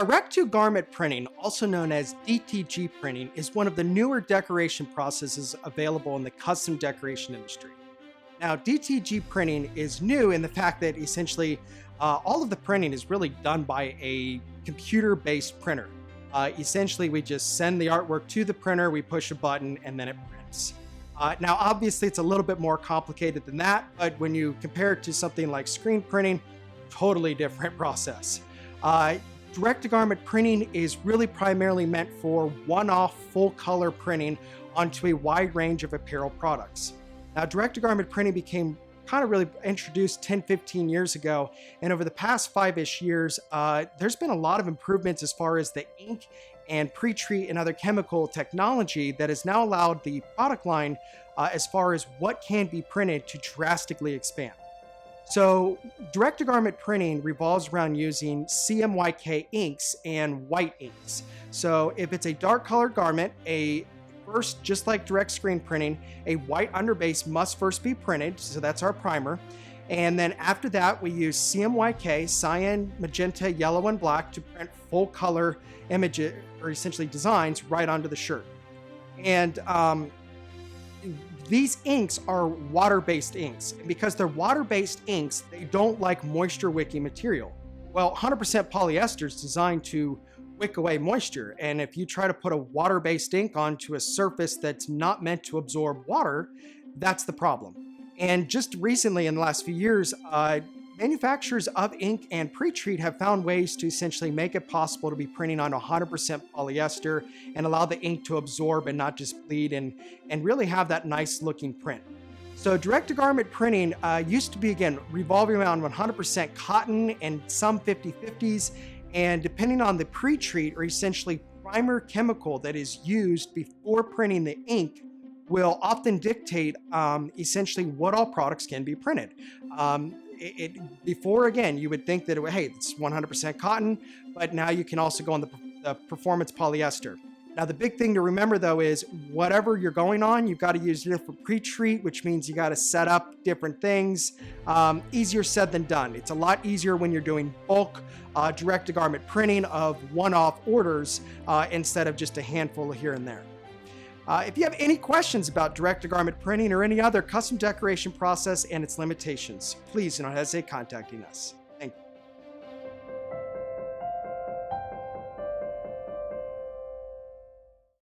Direct-to-garment printing, also known as DTG printing, is one of the newer decoration processes available in the custom decoration industry. Now, DTG printing is new in the fact that essentially all of the printing is really done by a computer-based printer. Essentially, we just send the artwork to the printer, we push a button, and then it prints. Now, obviously, it's a little bit more complicated than that, but when you compare it to something like screen printing, totally different process. Direct-to-garment printing is really primarily meant for one-off full-color printing onto a wide range of apparel products. Now, direct-to-garment printing became kind of really introduced 10, 15 years ago, and over the past 5-ish years, there's been a lot of improvements as far as the ink and pre-treat and other chemical technology that has now allowed the product line as far as what can be printed to drastically expand. So direct-to-garment printing revolves around using CMYK inks and white inks. So if it's a dark colored garment, first, just like direct screen printing, a white underbase must first be printed. So that's our primer. And then after that, we use CMYK, cyan, magenta, yellow, and black to print full color images, or essentially designs, right onto the shirt. And these inks are water-based inks. And because they're water-based inks, they don't like moisture-wicking material. Well, 100% polyester is designed to wick away moisture. And if you try to put a water-based ink onto a surface that's not meant to absorb water, that's the problem. And just recently, in the last few years, manufacturers of ink and pre-treat have found ways to essentially make it possible to be printing on 100% polyester and allow the ink to absorb and not just bleed and really have that nice looking print. So direct-to-garment printing used to be, again, revolving around 100% cotton and some 50/50s, and depending on the pre-treat or essentially primer chemical that is used before printing the ink will often dictate essentially what all products can be printed. Before, again, you would think that, hey, it's 100% cotton, but now you can also go on the performance polyester. Now, the big thing to remember, though, is whatever you're going on, you've got to use different pre-treat, which means you got to set up different things. Easier said than done. It's a lot easier when you're doing bulk direct-to-garment printing of one-off orders instead of just a handful here and there. If you have any questions about direct-to-garment printing or any other custom decoration process and its limitations, please do not hesitate contacting us.